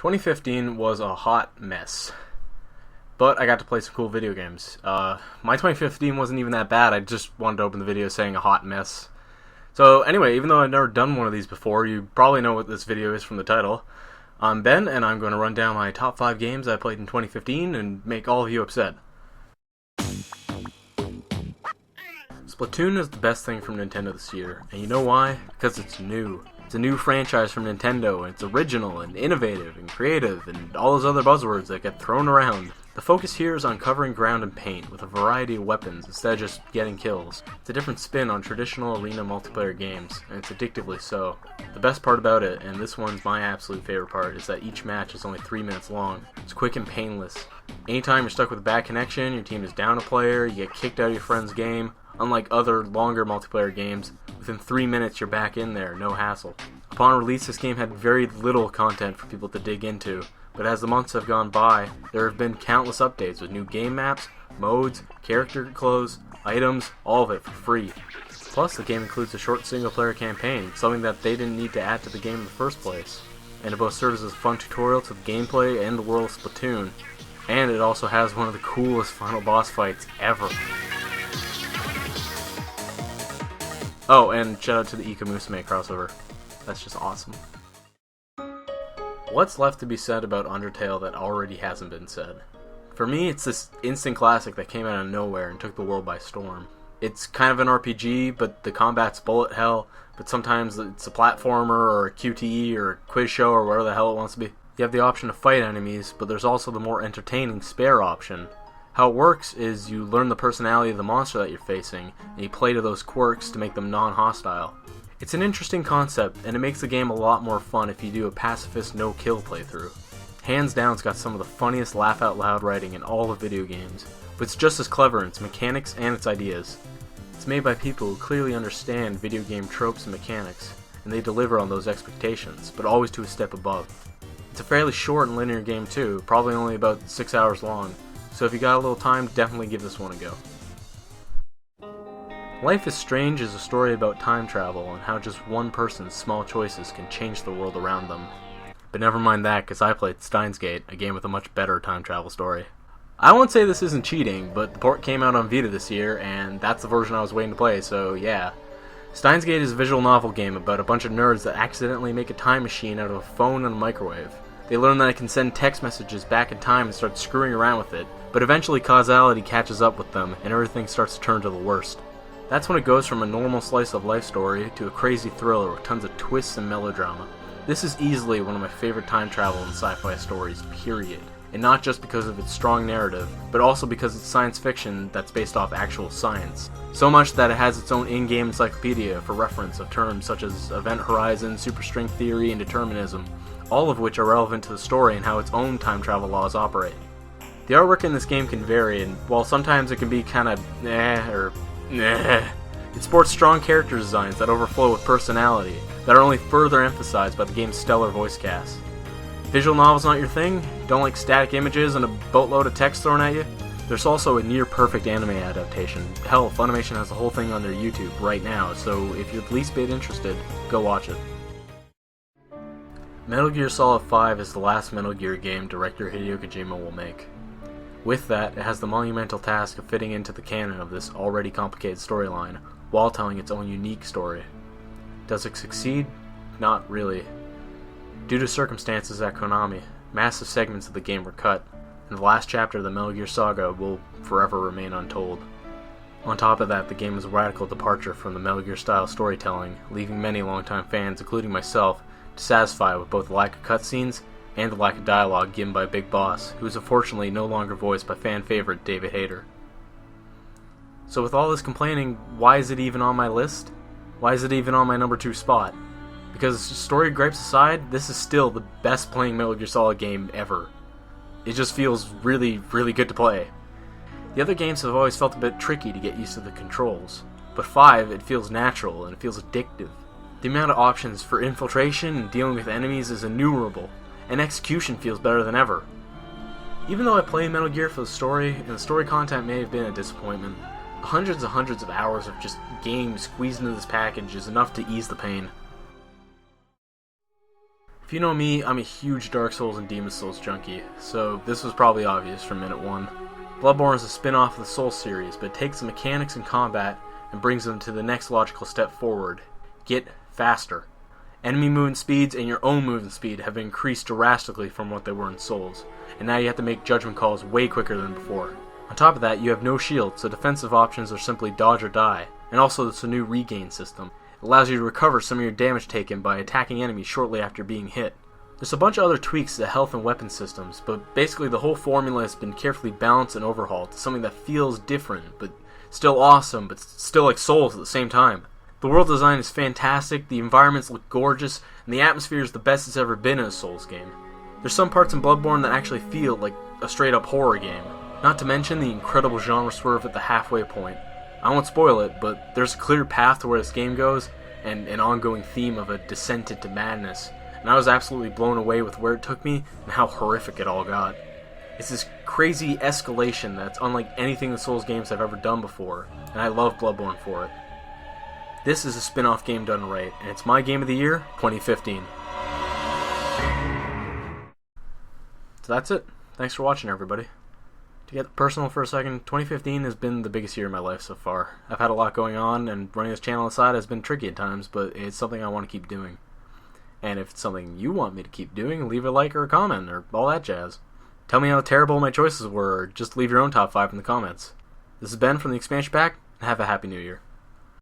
2015 was a hot mess, but I got to play some cool video games. My 2015 wasn't even that bad. I just wanted to open the video saying a hot mess. So anyway, even though I've never done one of these before, you probably know what this video is from the title. I'm Ben, and I'm going to run down my top 5 games I played in 2015 and make all of you upset. Splatoon is the best thing from Nintendo this year, and you know why? Because it's new. It's a new franchise from Nintendo, and it's original and innovative and creative and all those other buzzwords that get thrown around. The focus here is on covering ground in paint with a variety of weapons instead of just getting kills. It's a different spin on traditional arena multiplayer games, and it's addictively so. The best part about it, and this one's my absolute favorite part, is that each match is only 3 minutes long. It's quick and painless. Anytime you're stuck with a bad connection, your team is down a player, you get kicked out of your friend's game. Unlike other longer multiplayer games, within 3 minutes you're back in there, no hassle. Upon release, this game had very little content for people to dig into, but as the months have gone by, there have been countless updates with new game maps, modes, character clothes, items, all of it for free. Plus, the game includes a short single-player campaign, something that they didn't need to add to the game in the first place. And it both serves as a fun tutorial to the gameplay and the world of Splatoon. And it also has one of the coolest final boss fights ever. Oh, and shout out to the Ika Musume crossover. That's just awesome. What's left to be said about Undertale that already hasn't been said? For me, it's this instant classic that came out of nowhere and took the world by storm. It's kind of an RPG, but the combat's bullet hell, but sometimes it's a platformer or a QTE or a quiz show or whatever the hell it wants to be. You have the option to fight enemies, but there's also the more entertaining spare option. How it works is you learn the personality of the monster that you're facing, and you play to those quirks to make them non-hostile. It's an interesting concept, and it makes the game a lot more fun if you do a pacifist no-kill playthrough. Hands down, it's got some of the funniest laugh-out-loud writing in all of video games, but it's just as clever in its mechanics and its ideas. It's made by people who clearly understand video game tropes and mechanics, and they deliver on those expectations, but always to a step above. It's a fairly short and linear game too, probably only about 6 hours long, so if you got a little time, definitely give this one a go. Life is Strange is a story about time travel and how just one person's small choices can change the world around them. But never mind that, because I played Steins Gate, a game with a much better time travel story. I won't say this isn't cheating, but the port came out on Vita this year, and that's the version I was waiting to play, so yeah. Steins Gate is a visual novel game about a bunch of nerds that accidentally make a time machine out of a phone and a microwave. They learn that it can send text messages back in time and start screwing around with it, but eventually causality catches up with them, and everything starts to turn to the worst. That's when it goes from a normal slice-of-life story to a crazy thriller with tons of twists and melodrama. This is easily one of my favorite time travel and sci-fi stories, period. And not just because of its strong narrative, but also because it's science fiction that's based off actual science. So much that it has its own in-game encyclopedia for reference of terms such as event horizon, superstring theory, and determinism, all of which are relevant to the story and how its own time travel laws operate. The artwork in this game can vary, and while sometimes it can be kinda it sports strong character designs that overflow with personality, that are only further emphasized by the game's stellar voice cast. Visual novels not your thing? Don't like static images and a boatload of text thrown at you? There's also a near-perfect anime adaptation. Hell, Funimation has the whole thing on their YouTube right now, so if you're the least bit interested, go watch it. Metal Gear Solid 5 is the last Metal Gear game director Hideo Kojima will make. With that, it has the monumental task of fitting into the canon of this already complicated storyline, while telling its own unique story. Does it succeed? Not really. Due to circumstances at Konami, massive segments of the game were cut, and the last chapter of the Metal Gear saga will forever remain untold. On top of that, the game is a radical departure from the Metal Gear style storytelling, leaving many longtime fans, including myself, dissatisfied with both the lack of cutscenes and the lack of dialogue given by Big Boss, who is unfortunately no longer voiced by fan favorite David Hayter. So with all this complaining, why is it even on my list? Why is it even on my number 2 spot? Because story gripes aside, this is still the best playing Metal Gear Solid game ever. It just feels really, really good to play. The other games have always felt a bit tricky to get used to the controls, but 5, it feels natural and it feels addictive. The amount of options for infiltration and dealing with enemies is innumerable, and execution feels better than ever. Even though I play Metal Gear for the story, and the story content may have been a disappointment, hundreds and hundreds of hours of just games squeezed into this package is enough to ease the pain. If you know me, I'm a huge Dark Souls and Demon Souls junkie, so this was probably obvious from minute one. Bloodborne is a spin-off of the Souls series, but it takes the mechanics and combat and brings them to the next logical step forward. Get faster. Enemy movement speeds and your own movement speed have increased drastically from what they were in Souls, and now you have to make judgment calls way quicker than before. On top of that, you have no shield, so defensive options are simply dodge or die, and also it's a new regain system. It allows you to recover some of your damage taken by attacking enemies shortly after being hit. There's a bunch of other tweaks to the health and weapon systems, but basically the whole formula has been carefully balanced and overhauled to something that feels different, but still awesome, but still like Souls at the same time. The world design is fantastic, the environments look gorgeous, and the atmosphere is the best it's ever been in a Souls game. There's some parts in Bloodborne that actually feel like a straight up horror game. Not to mention the incredible genre swerve at the halfway point. I won't spoil it, but there's a clear path to where this game goes, and an ongoing theme of a descent into madness, and I was absolutely blown away with where it took me and how horrific it all got. It's this crazy escalation that's unlike anything the Souls games I've ever done before, and I love Bloodborne for it. This is a spin-off game done right, and it's my game of the year, 2015. So that's it. Thanks for watching, everybody. To get personal for a second, 2015 has been the biggest year of my life so far. I've had a lot going on, and running this channel aside has been tricky at times, but it's something I want to keep doing. And if it's something you want me to keep doing, leave a like or a comment, or all that jazz. Tell me how terrible my choices were, or just leave your own top 5 in the comments. This is Ben from the Expansion Pack, and have a Happy New Year.